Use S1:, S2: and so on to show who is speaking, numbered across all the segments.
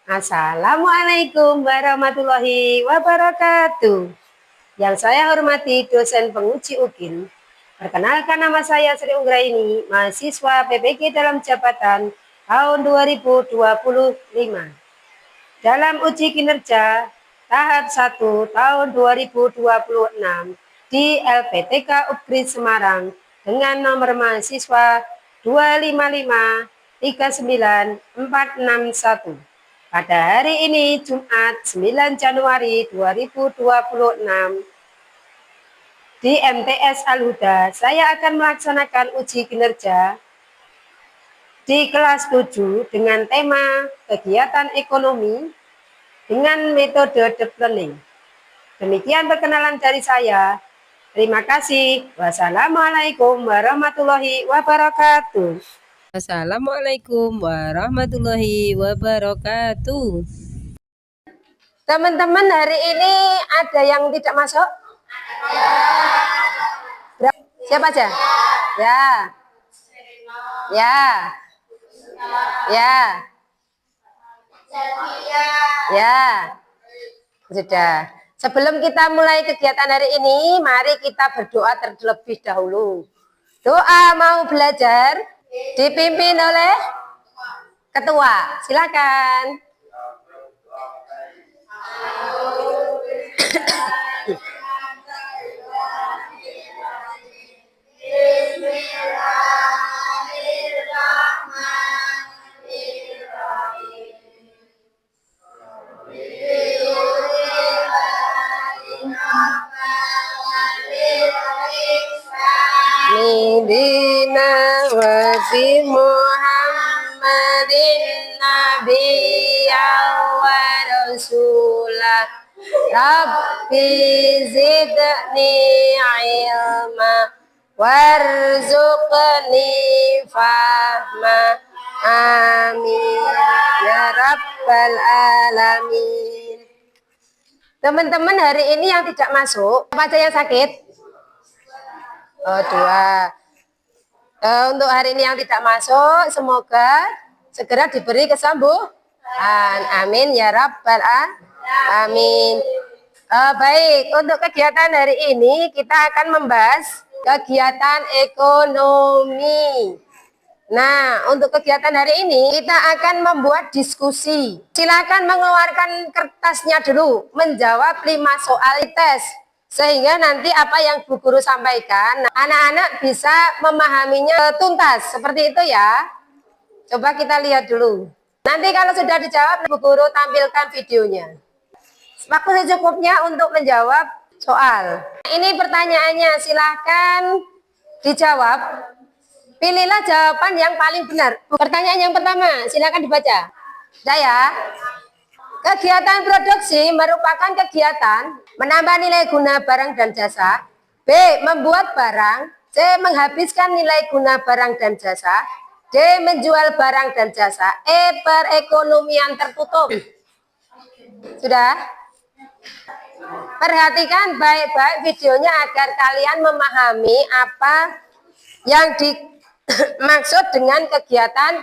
S1: Assalamualaikum warahmatullahi wabarakatuh. Yang saya hormati dosen penguji UKIN. Perkenalkan, nama saya Sri Unggraini, mahasiswa PPG dalam jabatan tahun 2025. Dalam uji kinerja tahap 1 tahun 2026 di LPTK UPGRI Semarang dengan nomor mahasiswa 2553941. Pada hari ini, Jumat 9 Januari 2026, di MTS Al-Huda, saya akan melaksanakan uji kinerja di kelas 7 dengan tema kegiatan ekonomi dengan metode deep learning. Demikian perkenalan dari saya. Terima kasih. Wassalamualaikum warahmatullahi wabarakatuh.
S2: Assalamualaikum warahmatullahi wabarakatuh.
S1: Teman-teman, hari ini ada yang tidak masuk? Siapa aja? Ya. Ya. Ya. Ya. Sudah. Sebelum kita mulai kegiatan hari ini, mari kita berdoa terlebih dahulu. Doa mau belajar dipimpin oleh ketua. Silakan. Nidina wa bi Muhammadin nabiyya wa rasulah. Rabbi zidni ilma warzuqni fahma. Amin ya rabbal alamin. Teman-teman, hari ini yang tidak masuk, apa aja yang sakit? Oh, 2. Untuk hari ini yang tidak masuk, semoga segera diberi kesembuhan. Amin ya rabbal alamin. Baik, untuk kegiatan hari ini kita akan membahas kegiatan ekonomi. Nah, untuk kegiatan hari ini kita akan membuat diskusi. Silakan mengeluarkan kertasnya dulu, menjawab 5 soal tes. Sehingga nanti apa yang Bu Guru sampaikan, anak-anak bisa memahaminya tuntas. Seperti itu ya. Coba kita lihat dulu. Nanti kalau sudah dijawab, Bu Guru tampilkan videonya. Waktu secukupnya untuk menjawab soal. Ini pertanyaannya, silahkan dijawab. Pilihlah jawaban yang paling benar. Pertanyaan yang pertama, silakan dibaca. Saya, kegiatan produksi merupakan kegiatan menambah nilai guna barang dan jasa. B. Membuat barang. C. Menghabiskan nilai guna barang dan jasa. D. Menjual barang dan jasa. E. Perekonomian tertutup. Sudah? Perhatikan baik-baik videonya agar kalian memahami apa yang dimaksud dengan kegiatan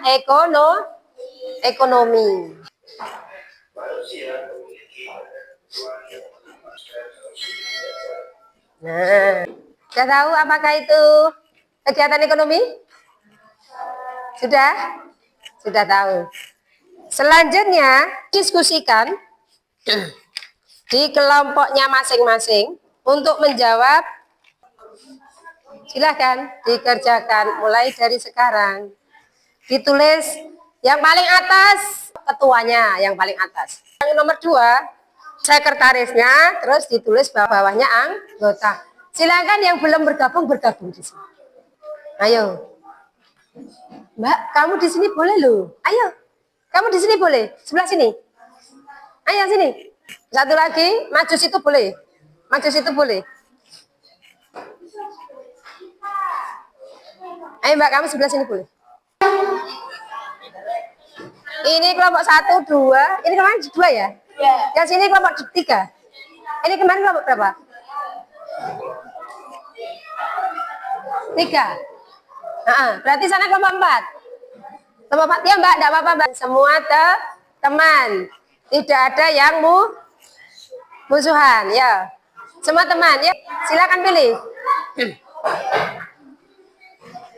S1: ekonomi. Nah, sudah tahu apakah itu kegiatan ekonomi? Sudah? Sudah tahu. Selanjutnya, diskusikan di kelompoknya masing-masing untuk menjawab. Silahkan dikerjakan mulai dari sekarang. Ditulis yang paling atas ketuanya, yang paling atas. Yang nomor 2 sekretarisnya, terus ditulis bawahnya anggota. Silakan yang belum bergabung di sini. Ayo, Mbak, kamu di sini boleh loh. Ayo, kamu di sini boleh. Sebelah sini. Ayo sini. Satu lagi, maju situ boleh. Maju situ boleh. Ayo Mbak, kamu sebelah sini boleh. Ini kelompok 1, 2. Ini kemarin 2 ya? Ya. Yang sini kelompok 3. Ini kemarin kelompok berapa? 3. Berarti sana kelompok 4. Kelompok 4 ya Mbak, enggak apa-apa Mbak. Semua teman. Tidak ada yang musuhan, ya. Semua teman, ya. Silakan pilih.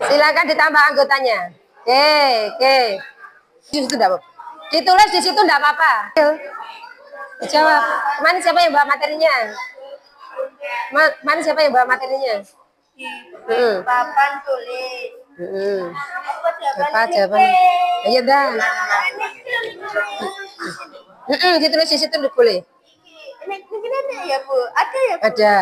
S1: Silakan ditambah anggotanya. Oke. Di situ enggak apa-apa. Ditulis di situ enggak apa-apa. Jawab. Mana siapa yang bawa materinya? Mana siapa yang bawa materinya?
S3: Papan tulis.
S1: Apa jawaban? Ayo dah. Ditulis di situ boleh.
S3: Ini ya Bu, ada ya Bu?
S1: Ada.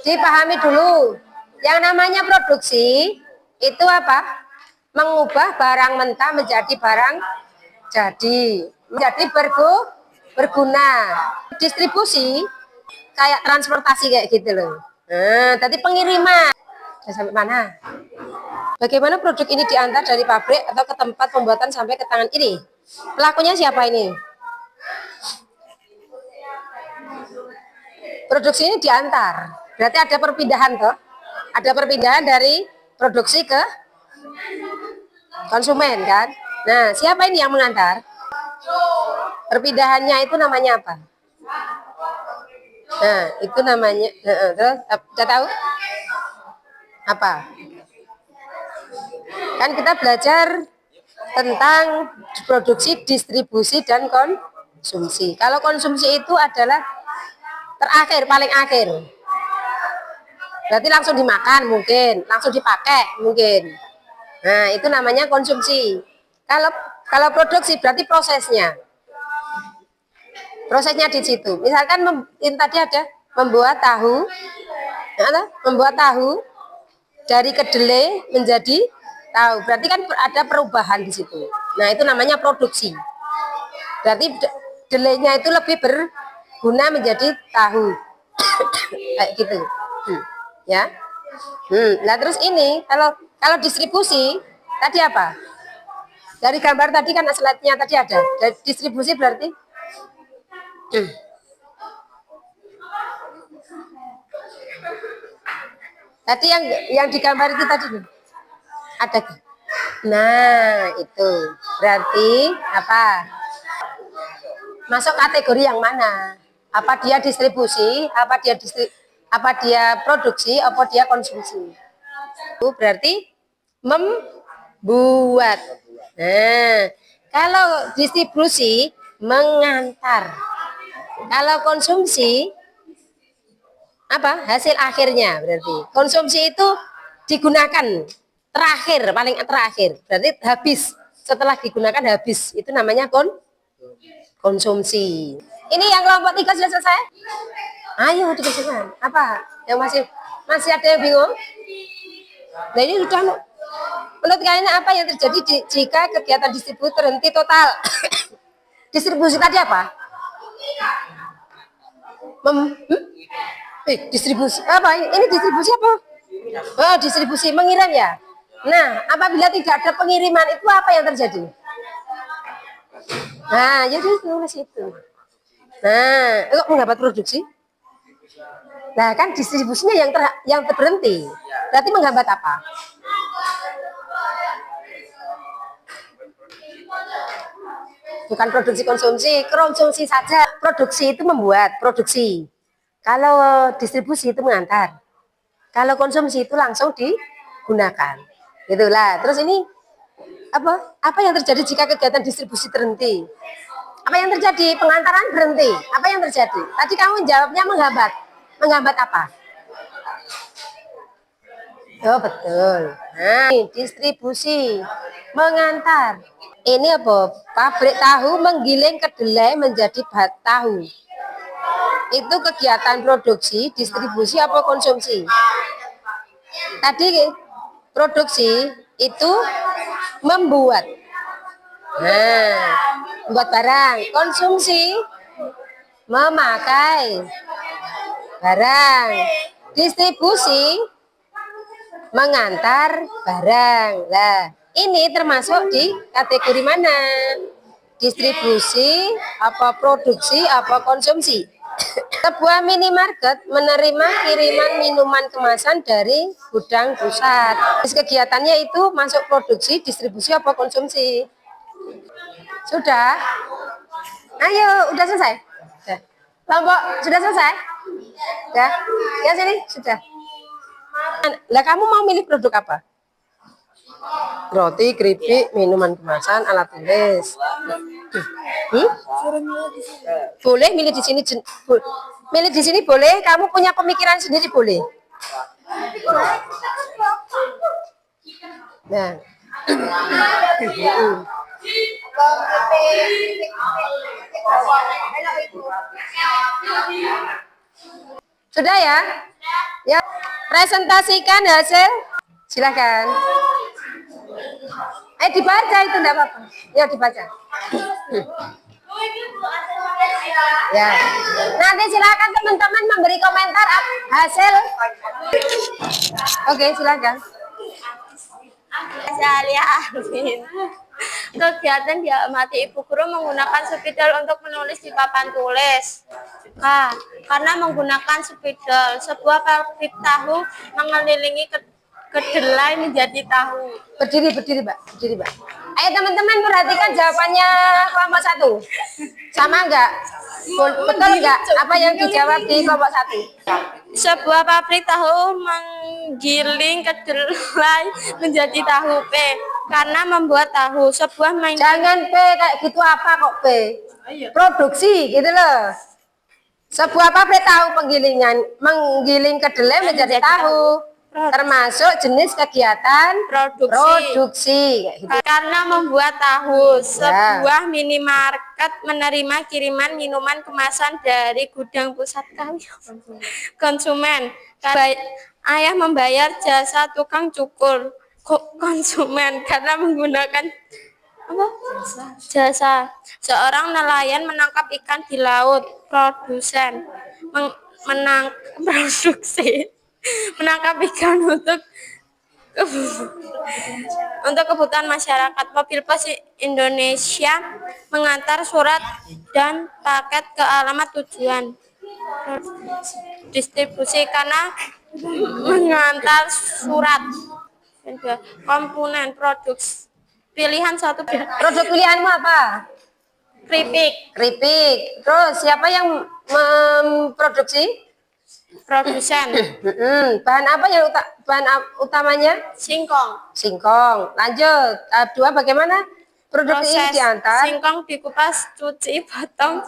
S1: Dipahami dulu. Yang namanya produksi itu apa? Mengubah barang mentah menjadi barang jadi, menjadi berguna. Distribusi kayak transportasi kayak gitu loh. Nah, tadi pengiriman. Sampai mana? Bagaimana produk ini diantar dari pabrik atau ke tempat pembuatan sampai ke tangan ini? Pelakunya siapa ini? Produksi ini diantar. Berarti ada perpindahan toh? Ada perpindahan dari produksi ke konsumen kan? Nah, siapa ini yang mengantar? Perpindahannya itu namanya apa? Nah, itu namanya terus sudah tahu? Apa? Kan kita belajar tentang produksi, distribusi, dan konsumsi. Kalau konsumsi itu adalah terakhir, paling akhir. Berarti langsung dimakan mungkin, langsung dipakai mungkin. Nah, itu namanya konsumsi. Kalau produksi berarti prosesnya. Prosesnya di situ. Misalkan ini tadi ada membuat tahu dari kedelai menjadi tahu. Berarti kan ada perubahan di situ. Nah, itu namanya produksi. Berarti kedelainya itu lebih berguna menjadi tahu. Kayak gitu. Ya. Nah, terus ini kalau distribusi tadi apa? Dari gambar tadi kan slide-nya tadi ada. Dari distribusi berarti tadi yang digambar itu tadi ada. Nah, itu berarti apa? Masuk kategori yang mana? Apa dia distribusi, apa dia produksi, apa dia konsumsi? Itu berarti membuat. Nah, kalau distribusi mengantar. Kalau konsumsi apa? Hasil akhirnya berarti. Konsumsi itu digunakan terakhir, paling terakhir. Berarti habis. Setelah digunakan habis. Itu namanya konsumsi. Ini yang kelompok 3 sudah selesai? Ayo dikasihkan. Apa? Yang masih ada yang bingung? Nah, ini sudah. Menurut kalian apa yang terjadi jika kegiatan distribusi terhenti total? Distribusi tadi apa? Distribusi apa? Ini distribusi apa? Oh, distribusi mengirim ya. Nah, apabila tidak ada pengiriman itu apa yang terjadi? Nah, jadi tulis itu. Nah, kok mendapat produksi? Nah, kan distribusinya yang berhenti. Berarti menghambat apa? Bukan produksi konsumsi saja. Produksi itu membuat produksi. Kalau distribusi itu mengantar. Kalau konsumsi itu langsung digunakan. Itulah. Terus ini apa yang terjadi jika kegiatan distribusi terhenti? Apa yang terjadi? Pengantaran berhenti. Apa yang terjadi? Tadi kamu jawabnya menghambat. Menghambat apa? Oh, betul. Nah, distribusi mengantar. Ini apa? Pabrik tahu menggiling kedelai menjadi tahu. Itu kegiatan produksi, distribusi apa konsumsi? Tadi produksi itu membuat. Nah, membuat barang. Konsumsi memakai barang. Distribusi mengantar barang. Lah, ini termasuk di kategori mana? Distribusi, apa produksi, apa konsumsi? Sebuah minimarket menerima kiriman minuman kemasan dari gudang pusat. Kegiatannya itu masuk produksi, distribusi, apa konsumsi? Sudah? Ayo, udah selesai? Sudah. Kelompok sudah selesai? Sudah? Ya sini, sudah. Lah kamu mau milih produk apa? Roti, keripik, minuman kemasan, alat tulis. Hmm? Boleh milih di sini. Milih di sini boleh. Kamu punya pemikiran sendiri boleh. Nah. Sudah ya? Ya, presentasikan hasil. Silakan. Dibaca itu enggak apa-apa. Ya, dibaca. Ya. Nanti silakan teman-teman memberi komentar hasil. Oke, silakan.
S3: Saya Alvin. Kegiatan diamati Ibu Guru menggunakan spidol untuk menulis di papan tulis. Karena menggunakan spidol, sebuah pabrik tahu mengelilingi kedelai menjadi tahu.
S1: Berdiri, Mbak. Berdiri, Mbak. Ayo teman-teman perhatikan jawabannya kelompok 1. Sama enggak? Betul enggak apa yang dijawab di kelompok 1?
S3: Sebuah pabrik tahu menggiling kedelai menjadi tahu. P. Karena membuat tahu.
S1: Jangan P kayak gitu apa kok P? Produksi gitu loh. Sebuah pabrik tahu menggiling kedelai menjadi tahu. Termasuk jenis kegiatan produksi. Gitu.
S3: Karena membuat tahu. Sebuah minimarket menerima kiriman minuman kemasan dari gudang pusat konsumen. Ayah membayar jasa tukang cukur konsumen karena menggunakan jasa. Seorang nelayan menangkap ikan di laut. Produsen menangkap ikan untuk kebutuhan masyarakat. Mobil Pos Indonesia mengantar surat dan paket ke alamat tujuan. Distribusi karena mengantar surat. Komponen produk pilihan satu.
S1: Produk pilihanmu apa? Keripik. Terus siapa yang memproduksi?
S3: Produsen.
S1: Bahan apa yang bahan utamanya? Singkong. Lanjut. 2 bagaimana? Produk ini diantar.
S3: Singkong dikupas, cuci, potong.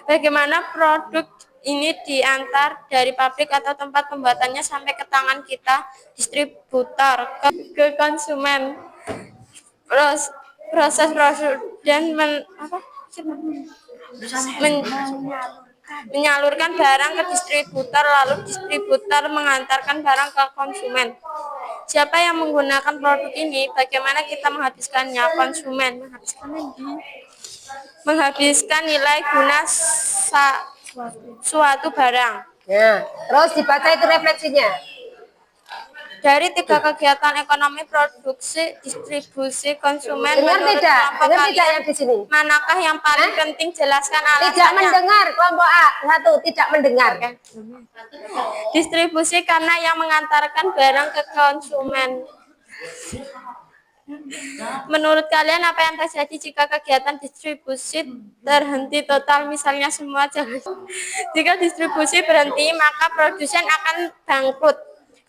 S3: Bagaimana produk ini diantar dari pabrik atau tempat pembuatannya sampai ke tangan kita, distributor, ke konsumen. Proses dan menyalurkan barang ke distributor, lalu distributor mengantarkan barang ke konsumen. Siapa yang menggunakan produk ini? Bagaimana kita menghabiskannya? Konsumen menghabiskan nilai guna suatu barang.
S1: Ya, terus dibaca itu refleksinya.
S3: Dari 3 kegiatan ekonomi produksi, distribusi, konsumen.
S1: Dengar tidak? Dengar tidak yang di sini?
S3: Manakah yang paling penting? Jelaskan alasannya.
S1: Tidak mendengar, kelompok A. 1, tidak mendengar.
S3: Distribusi karena yang mengantarkan barang ke konsumen. Menurut kalian apa yang terjadi jika kegiatan distribusi terhenti total? Misalnya semua jalan. Jika distribusi berhenti, maka produsen akan bangkrut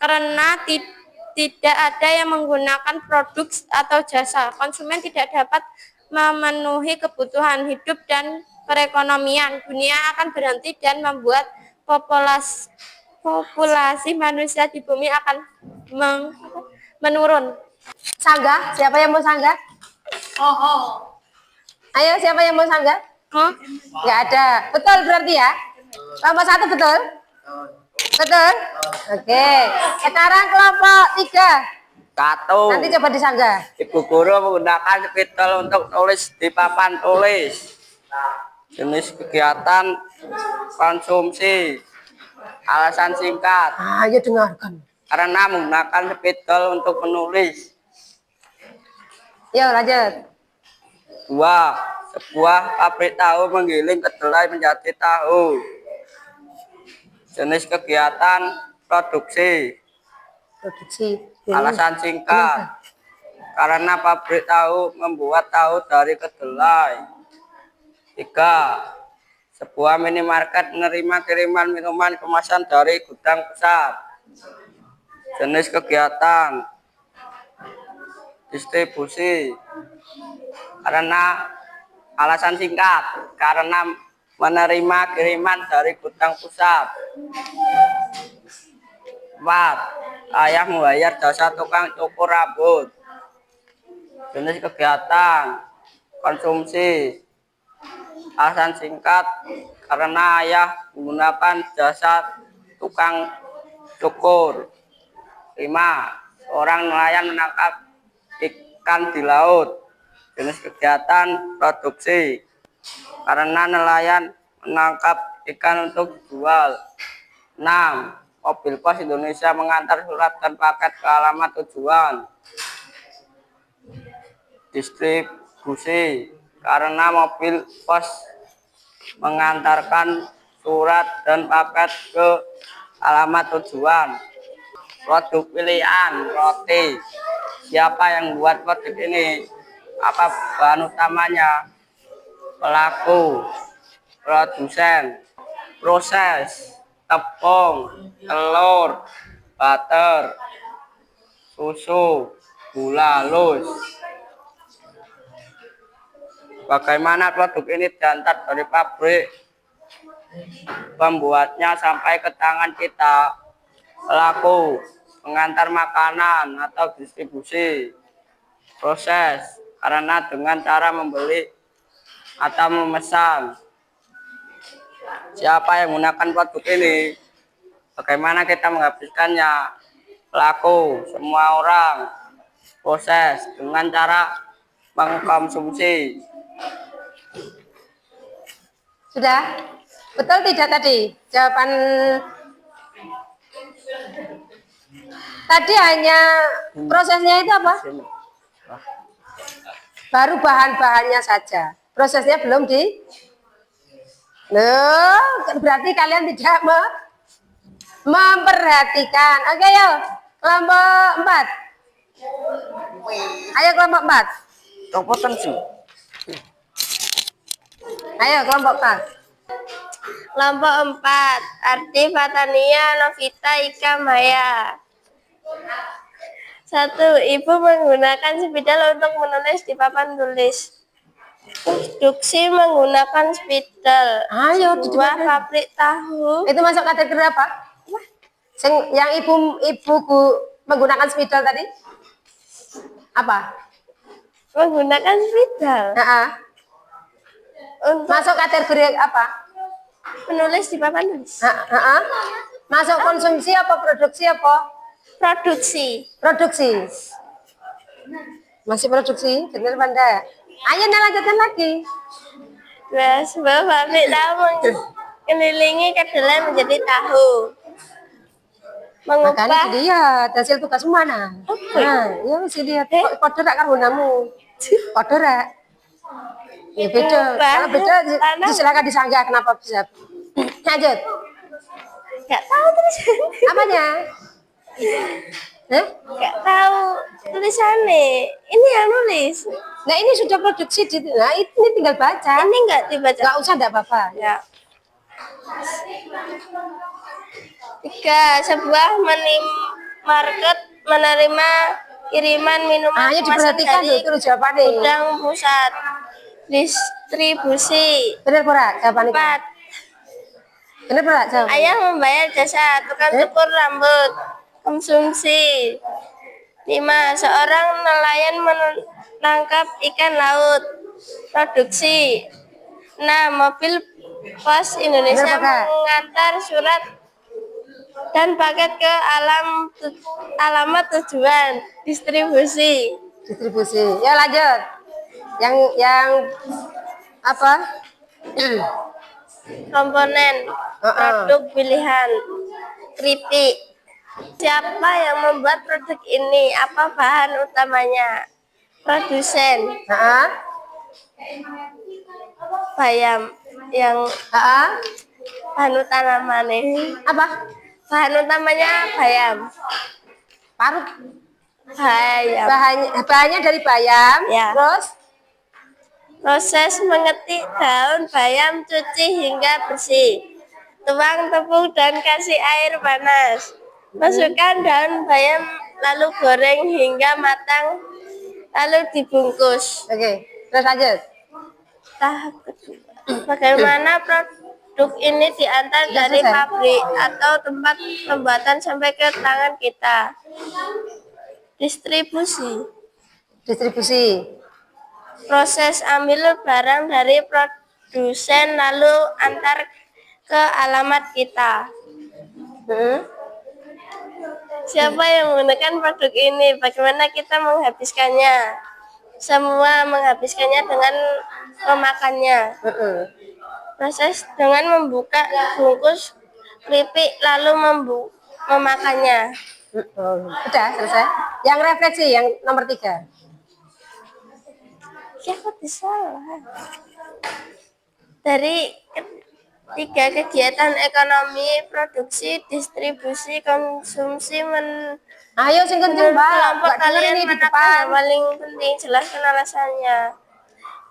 S3: karena tidak ada yang menggunakan produk atau jasa. Konsumen tidak dapat memenuhi kebutuhan hidup dan perekonomian. Dunia akan berhenti dan membuat populasi manusia di bumi akan menurun.
S1: Sanggah, siapa yang mau sanggah? Ayo, siapa yang mau sanggah? Nggak ada. Betul berarti ya? Kelompok 1 betul? Betul? Oke. Sekarang kelompok 3. Nanti coba disanggah.
S4: Ibu Guru menggunakan spidol untuk nulis di papan tulis. Jenis kegiatan konsumsi. Alasan singkat.
S1: Ayo dengarkan.
S4: Karena menggunakan spidol untuk menulis.
S1: Yuk lanjut.
S4: 2. Sebuah pabrik tahu menggiling kedelai menjadi tahu. Jenis kegiatan produksi. Alasan singkat. karena pabrik tahu membuat tahu dari kedelai. 3. Sebuah minimarket menerima kiriman minuman kemasan dari gudang besar. Jenis kegiatan distribusi, karena alasan singkat, karena menerima kiriman dari gudang pusat. 4. Ayah membayar jasa tukang cukur rambut. Jenis kegiatan konsumsi, alasan singkat, karena ayah menggunakan jasa tukang cukur. 5. Seorang nelayan menangkap ikan di laut. Jenis kegiatan produksi, karena nelayan menangkap ikan untuk dijual. 6. Mobil Pos Indonesia mengantar surat dan paket ke alamat tujuan. Distribusi, karena mobil pos mengantarkan surat dan paket ke alamat tujuan. Produk pilihan, roti. Siapa yang buat produk ini? Apa bahan utamanya? Pelaku, produsen. Proses, tepung, telur, butter, susu, gula halus. Bagaimana produk ini diantar dari pabrik pembuatnya sampai ke tangan kita? Pelaku, mengantar makanan atau distribusi. Proses, karena dengan cara membeli atau memesan. Siapa yang menggunakan produk ini? Bagaimana kita menghabiskannya? Pelaku, semua orang. Proses, dengan cara mengkonsumsi.
S1: Sudah? Betul tidak tadi? Jawaban tadi hanya prosesnya itu apa? Baru bahan-bahannya saja. Prosesnya belum di. Loh, berarti kalian tidak memperhatikan. Oke, yuk. Kelompok 4. Ayo kelompok 4.
S4: Kelompok tensi.
S3: Ayo kelompok 4. Kelompok 4. Arti Fatania Novita Ika Maya. 1. Ibu menggunakan spidol untuk menulis di papan tulis. Produksi menggunakan spidol.
S1: Ayo,
S3: Sebuah pabrik tahu.
S1: itu masuk kategori apa? Yang ibuku menggunakan spidol tadi? Apa?
S3: Menggunakan spidol. Untuk
S1: Masuk kategori apa?
S3: menulis di papan tulis.
S1: Masuk konsumsi apa produksi apa?
S3: Produksi.
S1: Produksi. Masih produksi, benar Panda. Ayo lanjutkan lagi.
S3: Sebuah pabrik tahu mengelilingi kedelai menjadi tahu.
S1: Makanya
S3: Mengubah
S1: dilihat hasil tugas mana. Nah, ya mesti lihat. Kode rak karbonamu. Kode rak. Ya beda. Kalau beda silakan disanggah kenapa bisa. Lanjut.
S3: Gak tahu tulisannya.
S1: Apanya?
S3: Gak tahu tulisannya. Ini yang nulis.
S1: Nah ini sudah produksi. Nah ini tinggal baca.
S3: Ini enggak dibaca.
S1: Nggak usah, enggak apa-apa.
S3: Ya. 3. Sebuah minimarket menerima kiriman minuman
S1: Ayo
S3: kemasan
S1: diperhatikan
S3: dari
S1: dulu jawabannya.
S3: gudang pusat. Distribusi.
S1: Benar pura jawabannya.
S3: 4.
S1: Benar pura jawab.
S3: Ayah membayar jasa tukang cukur rambut. Konsumsi. 5. Seorang nelayan menangkap ikan laut. Produksi. 6. Mobil Pos Indonesia mengantar surat dan paket ke alamat tujuan. Distribusi.
S1: Distribusi. Ya lanjut. Yang apa?
S3: Komponen produk pilihan. Keripik. Siapa yang membuat produk ini? Apa bahan utamanya? Produsen. Bayam. Yang bahan utamanya.
S1: Apa?
S3: Bahan utamanya bayam.
S1: Parut.
S3: bayam.
S1: Bahannya dari bayam.
S3: Ya.
S1: Terus
S3: Proses mengetik daun bayam, cuci hingga bersih. Tuang tepung dan kasih air panas. Masukkan daun bayam lalu goreng hingga matang, lalu dibungkus.
S1: oke, terus lanjut.
S3: Tahap kedua. Bagaimana produk ini diantar
S1: Sudah
S3: dari
S1: selesai?
S3: pabrik atau tempat pembuatan sampai ke tangan kita? Distribusi.
S1: Distribusi.
S3: Proses ambil barang dari produsen lalu antar ke alamat kita.
S1: Hmm.
S3: Siapa yang menggunakan produk ini? Bagaimana kita menghabiskannya? Semua menghabiskannya dengan memakannya.
S1: Hmm.
S3: Proses dengan membuka bungkus keripik lalu memakannya.
S1: Udah selesai. Yang refleksi yang nomor 3.
S3: Ya, kok bisa? Dari tiga kegiatan ekonomi, produksi, distribusi, konsumsi,
S1: Ayo sing kenceng,
S3: menurut
S1: Mbak.
S3: kelompok
S1: Nggak denger
S3: kalian
S1: ini di
S3: manakah
S1: depan.
S3: yang paling penting? Jelaskan alasannya.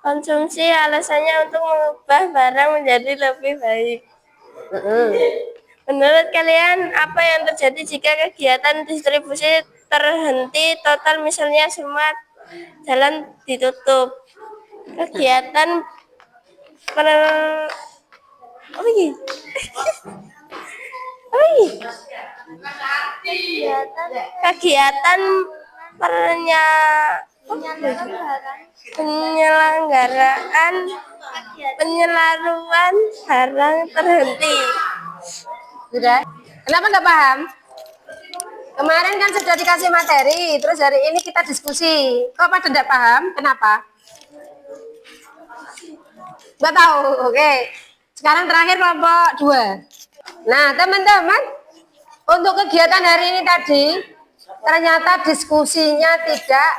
S3: Konsumsi alasannya untuk mengubah barang menjadi lebih baik. Menurut kalian, apa yang terjadi jika kegiatan distribusi terhenti total, misalnya semua jalan ditutup? Kegiatan kegiatan penyelenggaraan penyelaruan barang terhenti.
S1: Sudah. Kenapa nggak paham? Kemarin kan sudah dikasih materi, terus hari ini kita diskusi. Kok pada tidak paham? Kenapa? Nggak tahu. Oke. Sekarang terakhir kelompok 2. Nah, teman-teman, untuk kegiatan hari ini tadi, ternyata diskusinya tidak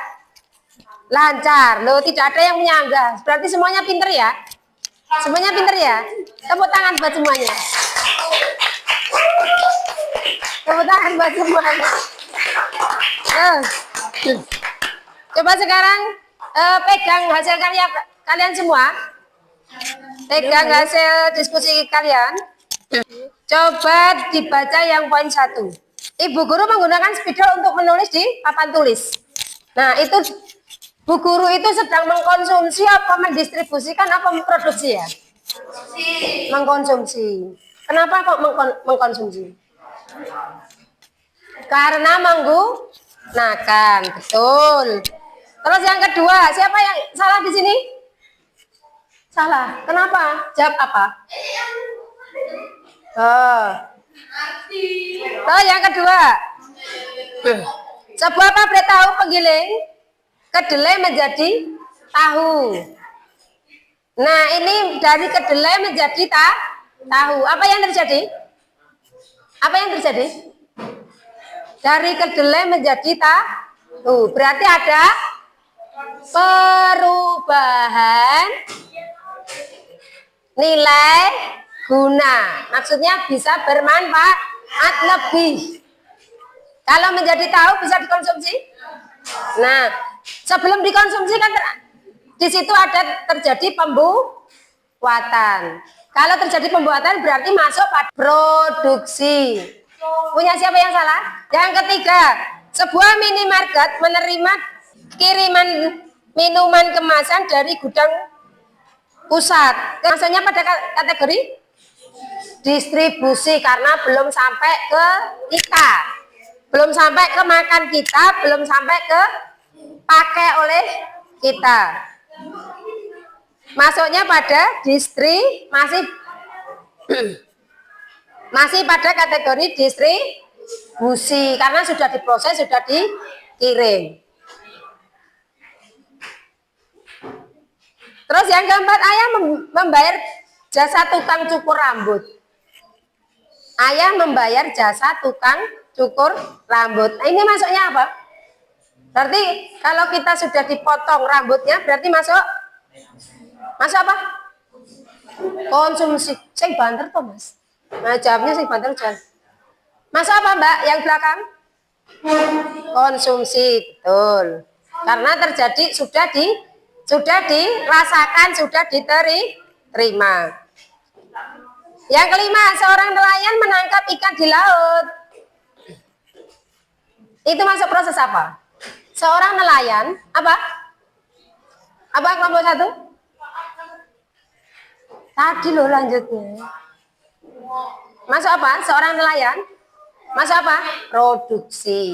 S1: lancar. Loh, tidak ada yang menyanggah. Berarti semuanya pinter ya? Semuanya pinter ya? Tepuk tangan buat semuanya. Tepuk tangan buat semuanya. Coba sekarang pegang hasil karya kalian semua. Pegang hasil diskusi kalian. Coba dibaca yang poin 1. Ibu guru menggunakan spidol untuk menulis di papan tulis. Nah, itu Bu guru itu sedang mengkonsumsi apa mendistribusikan apa memproduksi ya? Mengkonsumsi. Kenapa kok mengkonsumsi? Karena menggunakan, betul. Terus yang kedua, siapa yang salah di sini? Salah. Kenapa? Jawab apa? Terus yang kedua, sebuah pabrik tahu penggiling kedelai menjadi tahu. Nah, ini dari kedelai menjadi tahu. Apa yang terjadi? Apa yang terjadi? Dari kedelai menjadi tahu. Berarti ada perubahan nilai guna. Maksudnya bisa bermanfaat lebih. Kalau menjadi tahu bisa dikonsumsi. Nah, sebelum dikonsumsi kan di situ ada terjadi pembuatan. Kalau terjadi pembuatan berarti masuk pada produksi. Punya siapa yang salah? Yang ketiga, sebuah minimarket menerima kiriman minuman kemasan dari gudang pusat. Kemasannya pada kategori distribusi karena belum sampai ke kita. Belum sampai ke makan kita, belum sampai ke pakai oleh kita. Masuknya pada masih pada kategori distribusi karena sudah diproses, sudah dikirim. Terus yang keempat, ayah membayar jasa tukang cukur rambut. Ayah membayar jasa tukang cukur rambut. Nah, ini masuknya apa? Berarti kalau kita sudah dipotong rambutnya berarti masuk apa? Konsumsi. Saya banter toh, Mas. Nah, jawabnya saya banter jangan. Masuk apa, Mbak? Yang belakang? Konsumsi, betul. Karena terjadi sudah dirasakan, sudah diterima. Yang kelima, seorang nelayan menangkap ikan di laut. Itu masuk proses apa? Seorang nelayan, apa? Apa kelompok satu? Tadi loh lanjutnya. Masuk apa? Seorang nelayan? Masuk apa? Produksi.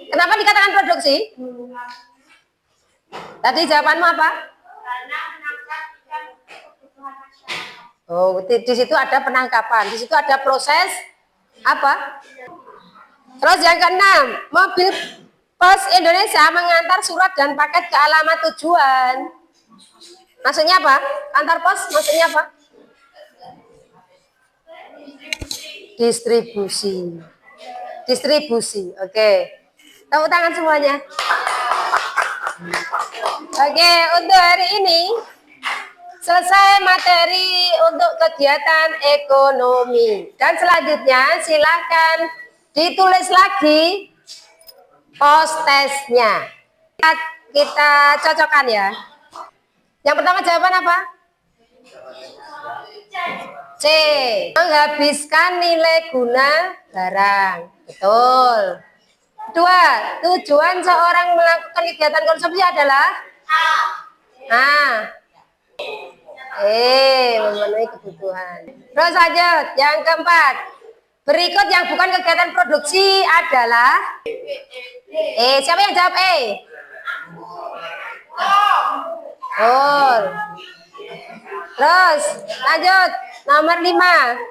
S1: Kenapa dikatakan produksi? Tadi jawabanmu apa? Oh, di situ ada penangkapan, di situ ada proses apa? Terus yang keenam, mobil Pos Indonesia mengantar surat dan paket ke alamat tujuan. Maksudnya apa? Kantor pos maksudnya apa? Distribusi. Distribusi, oke. Tepuk tangan semuanya. Oke, untuk hari ini selesai materi untuk kegiatan ekonomi. Dan selanjutnya silakan ditulis lagi post testnya. Kita cocokkan ya. Yang pertama jawaban apa? C. Menghabiskan nilai guna barang. Betul. Dua, tujuan seorang melakukan kegiatan konsumsi adalah A. Memenuhi kebutuhan. Terus lanjut, yang keempat. Berikut yang bukan kegiatan produksi adalah siapa yang jawab E? Oh. Terus lanjut, nomor 5.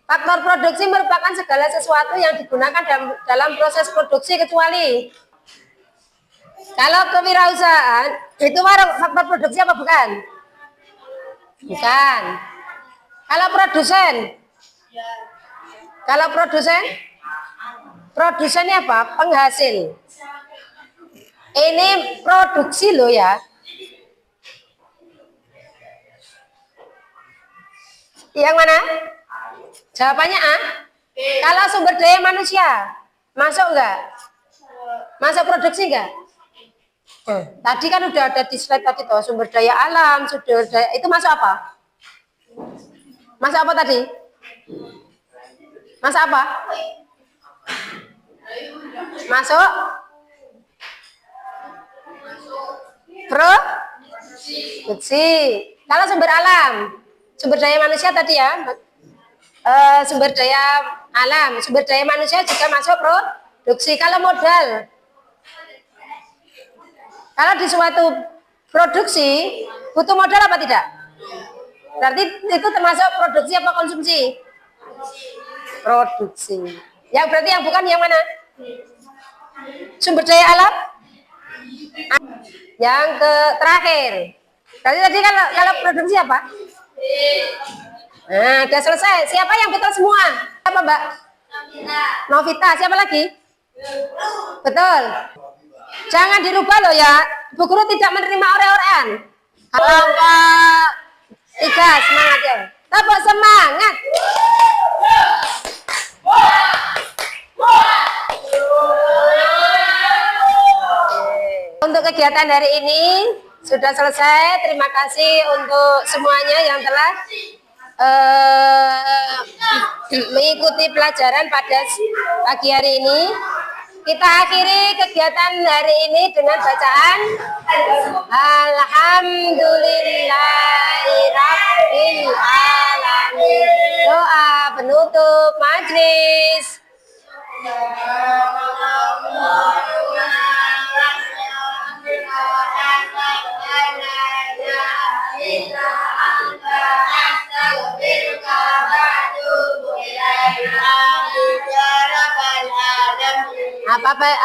S1: Faktor produksi merupakan segala sesuatu yang digunakan dalam proses produksi kecuali. Kalau kewirausahaan itu faktor produksi apa bukan? Bukan. Kalau produsen? Kalau produsennya apa? Penghasil. Ini produksi loh ya. Yang mana? Jawabannya A. Kalau sumber daya manusia, masuk enggak? Masuk produksi enggak? Tadi kan udah ada di slide tadi tuh, sumber daya alam, sumber daya, itu masuk apa? Masuk apa tadi? Masuk apa? Masuk produksi. Kalau sumber alam, sumber daya manusia tadi ya, sumber daya alam, sumber daya manusia juga masuk produksi. Kalau modal, kalau di suatu produksi butuh modal apa tidak? Berarti itu termasuk produksi apa konsumsi? Produksi. Yang berarti yang bukan yang mana? Sumber daya alam? Yang terakhir. Tadi kalau produksi apa? Nah, udah selesai. Siapa yang betul semua? Apa Mbak? Novita. Siapa lagi? Betul. Jangan dirubah loh ya. Bu Guru tidak menerima ore-orean. Kelompok 3 semangat ya. Tepuk semangat. Untuk kegiatan hari ini sudah selesai. Terima kasih untuk semuanya yang telah mengikuti pelajaran pada pagi hari ini. Kita akhiri kegiatan hari ini dengan bacaan Alhamdulillahirabbil alamin. Doa penutup majelis.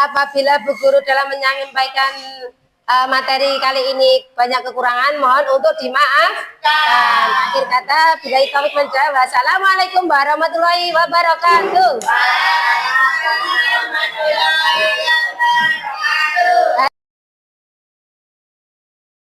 S1: Apabila Bu Guru dalam menyampaikan materi kali ini banyak kekurangan, mohon untuk dimaafkan. Akhir kata, billahi taufiq wal hidayah. Wassalamualaikum warahmatullahi wabarakatuh.